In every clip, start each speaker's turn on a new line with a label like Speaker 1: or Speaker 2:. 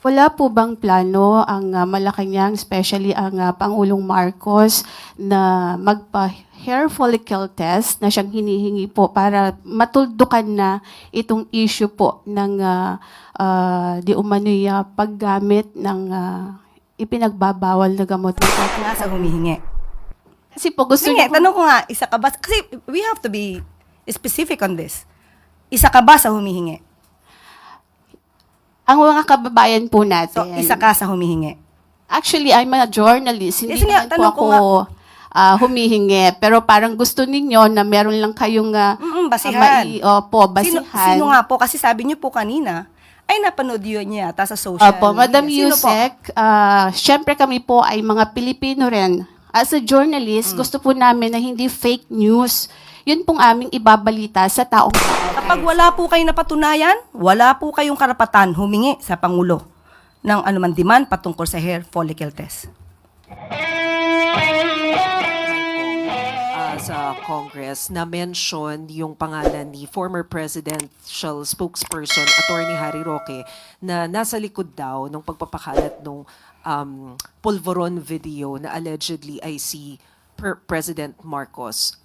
Speaker 1: Wala po bang plano ang Malacanang, especially ang Pangulong Marcos, na magpa-hair follicle test na siyang hinihingi po para matuldukan na itong issue po ng di umano'y paggamit ng ipinagbabawal na gamot ng
Speaker 2: Nasa humihingi.
Speaker 1: Kasi po gusto
Speaker 2: Sige,
Speaker 1: niyo po,
Speaker 2: tanong ko nga, isa ka ba? Kasi we have to be specific on this. Isa ka ba sa humihingi?
Speaker 1: ang mga kababayan po natin.
Speaker 2: So, isa ka sa humihingi.
Speaker 1: Actually, I'm a journalist. Hindi
Speaker 2: Yes, nga,
Speaker 1: naman po
Speaker 2: tanong
Speaker 1: ako
Speaker 2: ko nga.
Speaker 1: humihingi. Pero parang gusto ninyo na meron lang kayong
Speaker 2: Basihan.
Speaker 1: basihan.
Speaker 2: Sino nga po? Kasi sabi niyo po kanina, ay napanood yun niya yata sa social
Speaker 1: Opo, Madam
Speaker 2: media. Sino po?
Speaker 1: Yusek, syempre kami po ay mga Pilipino rin. As a journalist, gusto po namin na hindi fake news. Yun pong aming ibabalita sa taong bayan.
Speaker 2: Kapag wala po kayong napatunayan, wala po kayong karapatan humingi sa Pangulo ng anuman demand patungkol sa hair follicle test.
Speaker 3: Sa Congress na mention yung pangalan ni former presidential spokesperson Attorney Harry Roque na nasa likod daw ng pagpapakalat ng pulveron video na allegedly ay si President Marcos.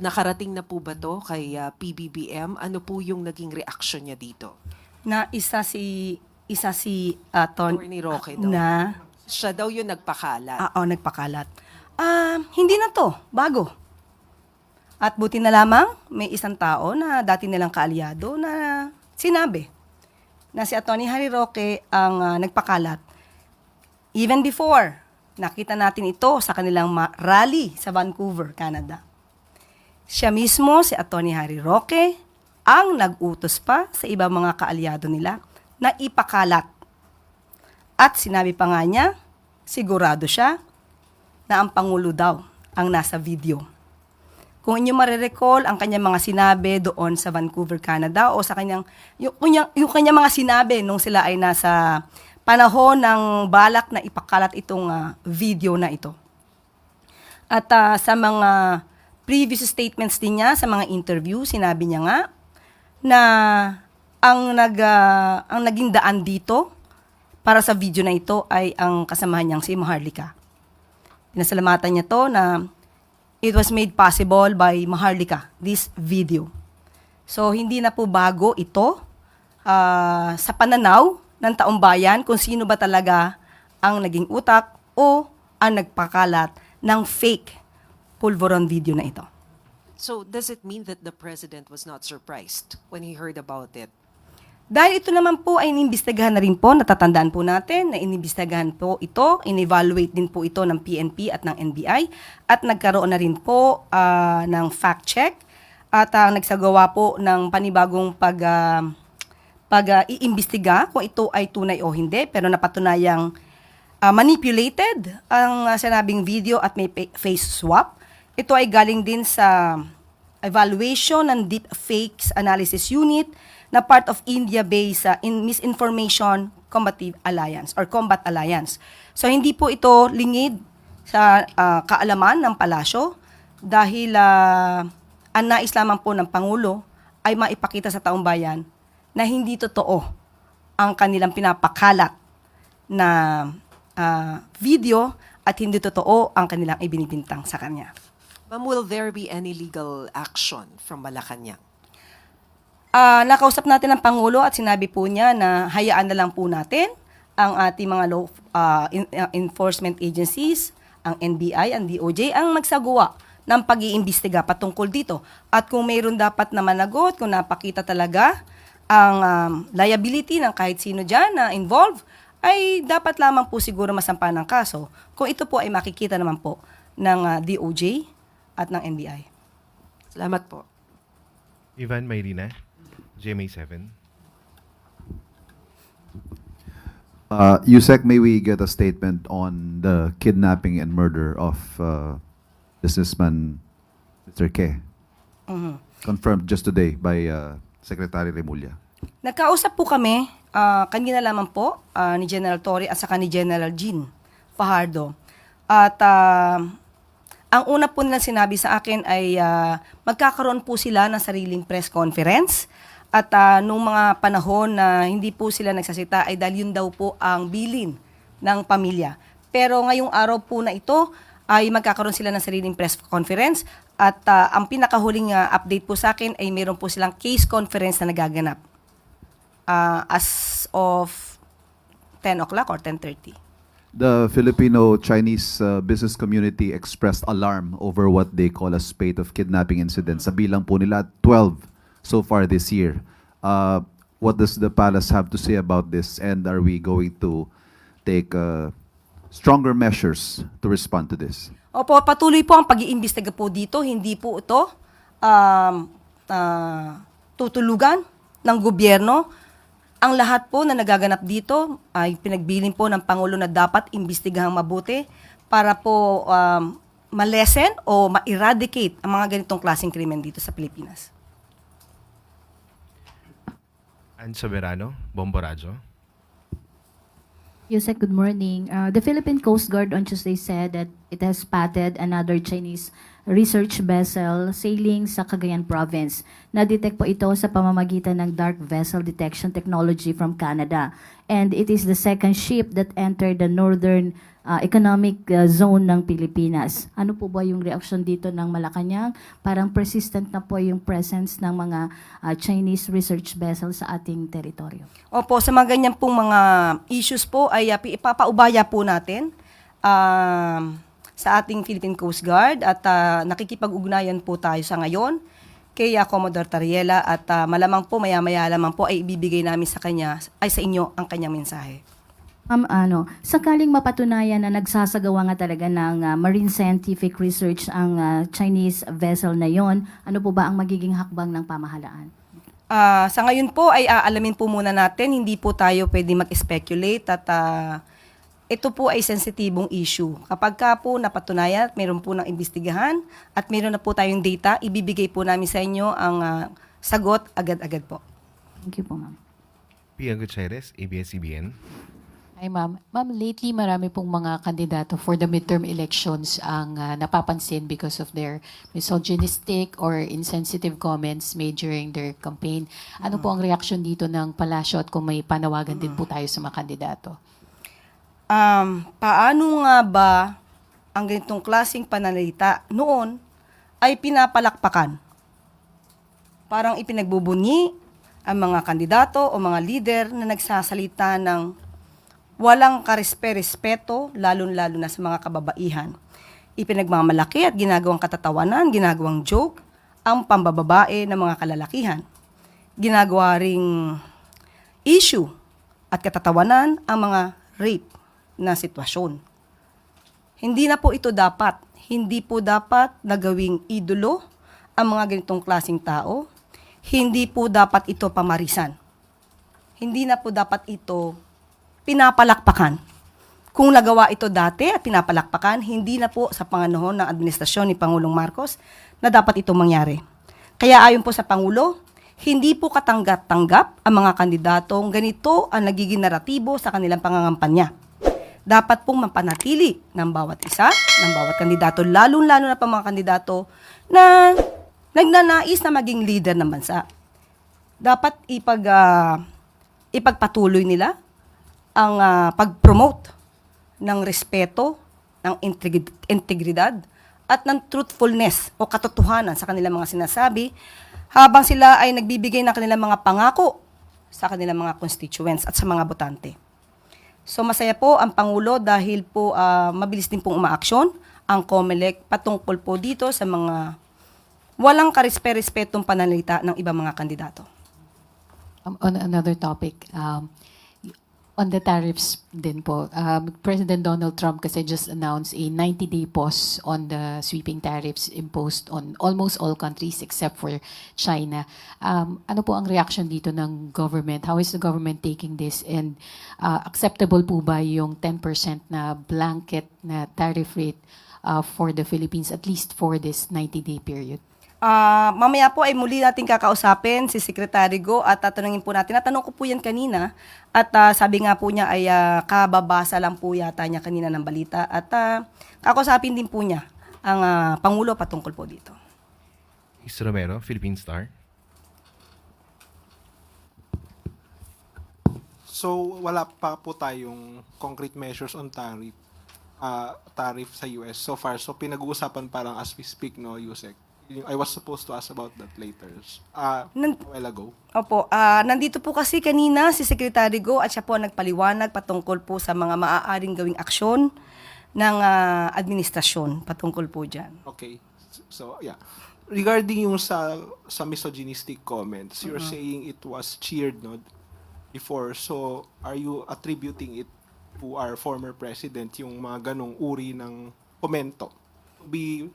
Speaker 3: Nakarating na po ba to kay PBBM? Ano po yung naging reaction niya dito?
Speaker 2: Na isa si
Speaker 3: Attorney Roque daw.
Speaker 2: na
Speaker 3: Siya daw yung nagpakalat.
Speaker 2: nagpakalat. Hindi na to, bago. At buti na lamang, may isang tao na dati nilang kaalyado na sinabi na si Atty. Harry Roque ang nagpakalat. Even before, nakita natin ito sa kanilang rally sa Vancouver, Canada. Siya mismo, si Atty. Harry Roque, ang nag-utos pa sa ibang mga kaalyado nila na ipakalat. At sinabi pa nga niya, sigurado siya na ang Pangulo daw ang nasa video. Kung inyo marirecall ang kanyang mga sinabi doon sa Vancouver, Canada, o sa kanyang, yung kanyang mga sinabi nung sila ay nasa panahon ng balak na ipakalat itong video na ito. At sa mga previous statements din niya, sa mga interview, sinabi niya nga na ang naging daan dito para sa video na ito ay ang kasamahan niyang si Maharlika. Pinasalamatan niya to na it was made possible by Maharlika, this video. So, hindi na po bago ito sa pananaw ng taong bayan kung sino ba talaga ang naging utak o ang nagpakalat ng fake pulveron video na ito.
Speaker 3: So, does it mean that the President was not surprised when he heard about it?
Speaker 2: Dahil ito naman po ay inimbestigahan na rin po, natatandaan po natin na inimbestigahan po ito, in-evaluate din po ito ng PNP at ng NBI at nagkaroon na rin po ng fact check at nagsagawa po ng panibagong pag-iimbestiga kung ito ay tunay o hindi, pero napatunayang manipulated ang sinabing video at may face swap. Ito ay galing din sa evaluation ng Deep Fakes Analysis Unit na part of India-based Misinformation Combative Alliance or Combat Alliance. So hindi po ito lingid sa kaalaman ng palasyo dahil ang nais lamang po ng Pangulo ay maipakita sa taong bayan na hindi totoo ang kanilang pinapakalat na video at hindi totoo ang kanilang ibinibintang sa kanya.
Speaker 3: Ma'am, will there be any legal action from Malacanang?
Speaker 2: Nakausap natin ang Pangulo at sinabi po niya na hayaan na lang po natin ang ating mga law enforcement agencies, ang NBI, ang DOJ, ang magsagawa ng pag-iimbestiga patungkol dito. At kung mayroon dapat na managot, kung napakita talaga ang liability ng kahit sino dyan na involved, ay dapat lamang po siguro masampa ng kaso kung ito po ay makikita naman po ng DOJ at ng NBI.
Speaker 3: Salamat po.
Speaker 4: Ivan Mayrina, GMA 7.
Speaker 5: Yusek, may we get a statement on the kidnapping and murder of businessman Mr. Ke? Confirmed just today by Secretary Remulla.
Speaker 2: Nagkausap po kami, kanina lamang po, ni General Torre at saka ni General Jean Fajardo. At ang una po nilang sinabi sa akin ay magkakaroon po sila ng sariling press conference At nung mga panahon na hindi po sila nagsasita ay dahil yun daw po ang bilin ng pamilya. Pero ngayong araw po na ito ay magkakaroon sila ng sariling press conference at ang pinakahuling update po sa akin ay meron po silang case conference na nagaganap as of 10 o'clock or 10:30.
Speaker 5: The Filipino-Chinese business community expressed alarm over what they call a spate of kidnapping incidents. Sa bilang po nila, 12 so far this year. What does the palace have to say about this? And are we going to take stronger measures to respond to this?
Speaker 2: Opo, patuloy po ang pag-iimbestiga po dito. Hindi po ito tutulugan ng gobyerno. Ang lahat po na nagaganap dito ay pinagbilin po ng Pangulo na dapat imbestigahang mabuti para po malesen o ma-eradicate ang mga ganitong klaseng krimen dito sa Pilipinas.
Speaker 4: Ann Soberano, Bomborazo.
Speaker 6: Yusek, good morning. The Philippine Coast Guard on Tuesday said that it has spotted another Chinese research vessel sailing sa Cagayan Province. Na-detect po ito sa pamamagitan ng dark vessel detection technology from Canada. And it is the second ship that entered the northern economic zone ng Pilipinas. Ano po ba yung reaction dito ng Malacanang? Parang persistent na po yung presence ng mga Chinese research vessel sa ating teritoryo.
Speaker 2: Opo, sa mga ganyan pong mga issues po ay ipapaubaya po natin sa ating Philippine Coast Guard at nakikipag-ugnayan po tayo sa ngayon kay Commodore Tariela at malamang po maya-maya lamang po ay ibibigay namin sa kanya ay sa inyo ang kanyang mensahe.
Speaker 6: Sakaling mapatunayan na nagsasagawa nga talaga ng marine scientific research ang Chinese vessel na yon, ano po ba ang magiging hakbang ng pamahalaan?
Speaker 2: Sa ngayon po ay aalamin po muna natin, hindi po tayo pwede mag-speculate at ito po ay sensitibong issue. Kapag ka po napatunayan at mayroon po ng imbestigahan at mayroon na po tayong data, ibibigay po namin sa inyo ang sagot agad-agad po.
Speaker 6: Thank you po, ma'am.
Speaker 4: Pia Gutierrez, ABS-CBN.
Speaker 7: Hi, ma'am. Ma'am, lately marami pong mga kandidato for the midterm elections ang napapansin because of their misogynistic or insensitive comments made during their campaign. Ano po ang reaction dito ng palasyo at kung may panawagan din po tayo sa mga kandidato?
Speaker 2: Paano nga ba ang ganitong klaseng pananalita noon ay pinapalakpakan? Parang ipinagbubunyi ang mga kandidato o mga leader na nagsasalita ng walang karespe-respeto, lalo-lalo na sa mga kababaihan. Ipinagmamalaki at ginagawang katatawanan, ginagawang joke, ang pambababae ng mga kalalakihan. Ginagawa ring issue at katatawanan ang mga rape na sitwasyon. Hindi na po ito dapat. Hindi po dapat nagawing idolo ang mga ganitong klaseng tao. Hindi po dapat ito pamarisan. Hindi na po dapat ito pinapalakpakan. Kung nagawa ito dati at pinapalakpakan, hindi na po sa panganahon ng administrasyon ni Pangulong Marcos na dapat ito mangyari. Kaya ayon po sa Pangulo, hindi po katanggap-tanggap ang mga kandidatong ganito ang nagiging naratibo sa kanilang pangangampanya. Dapat pong mapanatili ng bawat isa, ng bawat kandidato, lalo-lalo na pa mga kandidato na nagnanais na maging leader ng bansa. Dapat ipagpatuloy nila ang pag-promote ng respeto, ng integridad, at ng truthfulness o katotohanan sa kanilang mga sinasabi habang sila ay nagbibigay ng kanilang mga pangako sa kanilang mga constituents at sa mga botante. So masaya po ang Pangulo dahil po mabilis din pong umaaksyon ang COMELEC patungkol po dito sa mga walang karespe-respetong pananalita ng ibang mga kandidato.
Speaker 7: On another topic, on the tariffs din po, President Donald Trump kasi just announced a 90-day pause on the sweeping tariffs imposed on almost all countries except for China. Ano po ang reaction dito ng government? How is the government taking this? And acceptable po ba yung 10% na blanket na tariff rate for the Philippines, at least for this 90-day period?
Speaker 2: Mamaya po ay muli natin kakausapin si Secretary Go at tatanungin po natin. Natanong ko po yan kanina at sabi nga po niya ay kababasa lang po yata niya kanina ng balita at kakausapin din po niya ang Pangulo patungkol po dito.
Speaker 4: Is Romero, Philippine Star.
Speaker 8: So wala pa po tayong concrete measures on tariff sa US so far. So pinag-uusapan parang as we speak, no, Yusek. I was supposed to ask about that later. A while ago.
Speaker 2: Opo, nandito po kasi kanina si Secretary Go at siya po ang nagpaliwanag patungkol po sa mga maaaring gawing aksyon ng administrasyon patungkol po dyan.
Speaker 8: Okay. So, yeah. Regarding yung sa misogynistic comments, you're saying it was cheered, no, before. So, are you attributing it to our former president, yung mga ganong uri ng komento? To be,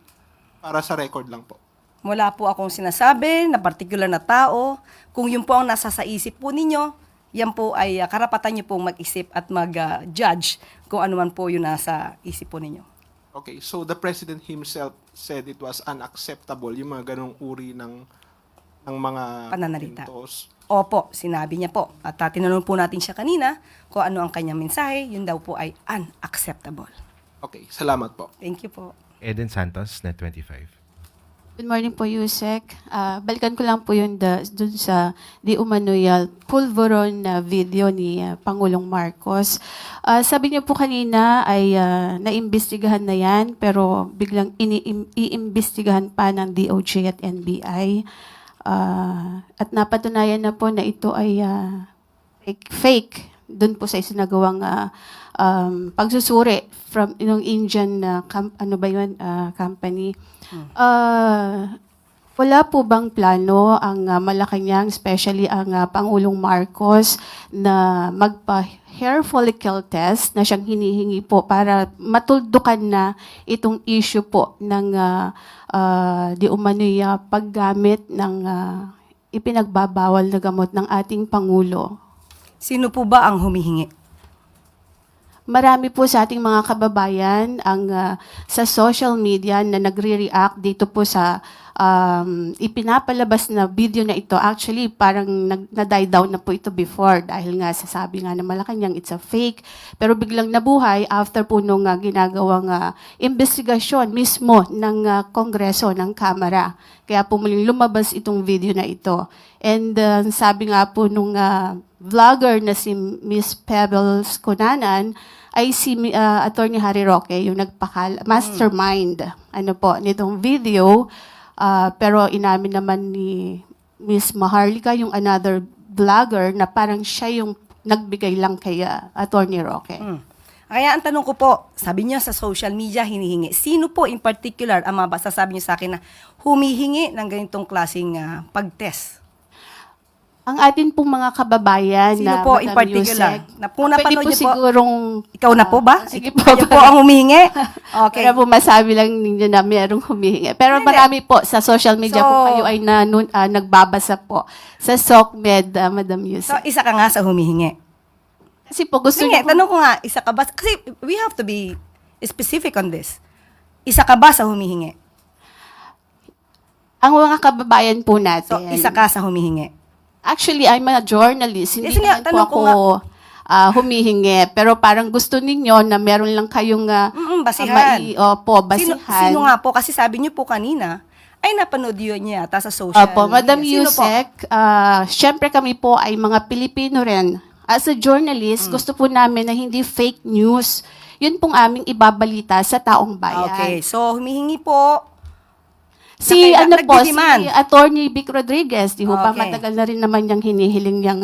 Speaker 8: para sa record lang po.
Speaker 2: Wala po akong sinasabi na particular na tao. Kung yun po ang nasa sa isip po ninyo, yan po ay karapatan nyo pong mag-isip at mag-judge kung ano man po yung nasa isip po ninyo.
Speaker 8: Okay, so the president himself said it was unacceptable, yung mga ganong uri ng mga
Speaker 2: Pananalita.
Speaker 8: komentos.
Speaker 2: Opo, sinabi niya po. At tinanong po natin siya kanina kung ano ang kanyang mensahe, yun daw po ay unacceptable.
Speaker 8: Okay, salamat po.
Speaker 2: Thank you po.
Speaker 4: Eden Santos, Net 25.
Speaker 1: Good morning po, Yusek. Balikan ko lang po yun dun sa di umano'y pulveron na video ni Pangulong Marcos. Sabi niyo po kanina ay naimbestigahan na yan, pero biglang iimbestigahan pa ng DOJ at NBI. At napatunayan na po na ito ay fake dun po sa isinagawang pagsusuri from yung Indian company. Wala po bang plano ang Malacanang, especially ang Pangulong Marcos, na magpa-hair follicle test na siyang hinihingi po para matuldukan na itong issue po ng di umano'y paggamit ng ipinagbabawal na gamot ng ating Pangulo?
Speaker 2: Sino po ba ang humihingi?
Speaker 1: Marami po sa ating mga kababayan ang sa social media na nagre-react dito po sa ipinapalabas na video na ito. Actually, parang na-die down na po ito before dahil nga sasabi nga na Malacanang it's a fake. Pero biglang nabuhay after po nung ginagawang investigasyon mismo ng Kongreso, ng Kamara. Kaya po muling lumabas itong video na ito. And sabi nga po nung vlogger na si Miss Pebbles Cunanan ay si Attorney Harry Roque, yung mastermind nitong video. Pero inamin naman ni Miss Maharlika, yung another vlogger, na parang siya yung nagbigay lang kay Attorney Roque.
Speaker 2: Kaya ang tanong ko po, sabi niyo sa social media hinihingi. Sino po in particular ang masasabi niyo sa akin na humihingi ng ganitong klaseng pag-test?
Speaker 1: Ang atin pong mga kababayan
Speaker 2: Sino
Speaker 1: na
Speaker 2: po
Speaker 1: Madam
Speaker 2: in particular?
Speaker 1: Yusek,
Speaker 2: Na po napanood
Speaker 1: pwede po
Speaker 2: niyo po?
Speaker 1: sigurong
Speaker 2: Ikaw na po ba?
Speaker 1: sige po.
Speaker 2: Kayo po ang humihingi? Okay.
Speaker 1: Para po masabi lang ninyo na mayroong humihingi. Pero
Speaker 2: Hindi.
Speaker 1: marami po sa social media
Speaker 2: So-
Speaker 1: kung kayo ay nagbabasa po sa SOCMED, Madam
Speaker 2: So,
Speaker 1: Yusek.
Speaker 2: isa ka nga sa humihingi.
Speaker 1: Kasi po gusto
Speaker 2: Sige,
Speaker 1: niyo po,
Speaker 2: tanong ko nga, isa ka ba? Kasi we have to be specific on this. Isa ka ba sa humihingi?
Speaker 1: ang mga kababayan po
Speaker 2: So,
Speaker 1: natin.
Speaker 2: isa ka sa humihingi.
Speaker 1: Actually, I'm a journalist. Hindi
Speaker 2: Yes, nga,
Speaker 1: naman po
Speaker 2: tanong ko
Speaker 1: ako humihingi. Pero parang gusto ninyo na meron lang kayong
Speaker 2: Basihan.
Speaker 1: basihan.
Speaker 2: Sino nga po? Kasi sabi niyo po kanina, ay napanood yun niya yata sa social
Speaker 1: Opo, Madam
Speaker 2: media. Sino po?
Speaker 1: Yusek, syempre kami po ay mga Pilipino rin. As a journalist, gusto po namin na hindi fake news. Yun pong aming ibabalita sa taong bayan.
Speaker 2: Okay, so humihingi po.
Speaker 1: Si
Speaker 2: Naka-
Speaker 1: si
Speaker 2: nagdidemand.
Speaker 1: Attorney Vic Rodriguez, di ho ba
Speaker 2: Okay.
Speaker 1: matagal na rin naman niyang hinihiling niyang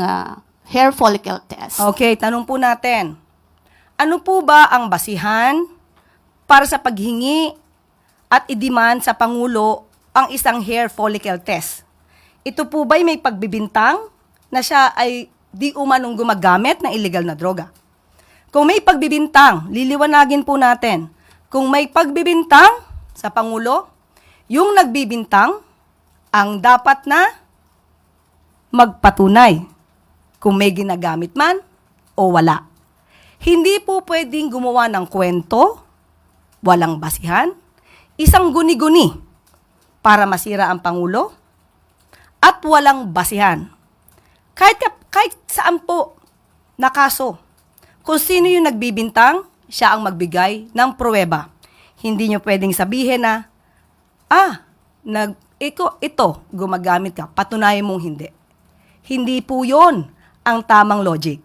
Speaker 1: hair follicle test.
Speaker 2: Okay, tanong po natin. Ano po ba ang basihan para sa paghingi at i-demand sa Pangulo ang isang hair follicle test? Ito po ba'y may pagbibintang na siya ay di umanong gumagamit ng illegal na droga? Kung may pagbibintang, liliwanagin po natin. Kung may pagbibintang sa Pangulo, yung nagbibintang ang dapat na magpatunay kung may ginagamit man o wala. Hindi po pwedeng gumawa ng kwento, walang basihan, isang guni-guni para masira ang Pangulo, at walang basihan. Kahit saan po na kaso, kung sino yung nagbibintang, siya ang magbigay ng pruweba. Hindi nyo pwedeng sabihin na, ito, gumagamit ka, patunayan mong hindi. Hindi po yon ang tamang logic.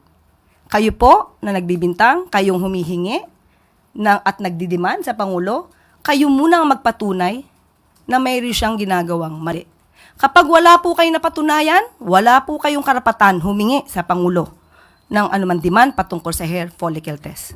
Speaker 2: Kayo po na nagbibintang, kayong humihingi at nagdidiman sa Pangulo, kayo munang magpatunay na mayroon siyang ginagawang mali. Kapag wala po kayong napatunayan, wala po kayong karapatan humingi sa Pangulo ng anumang demand patungkol sa hair follicle test.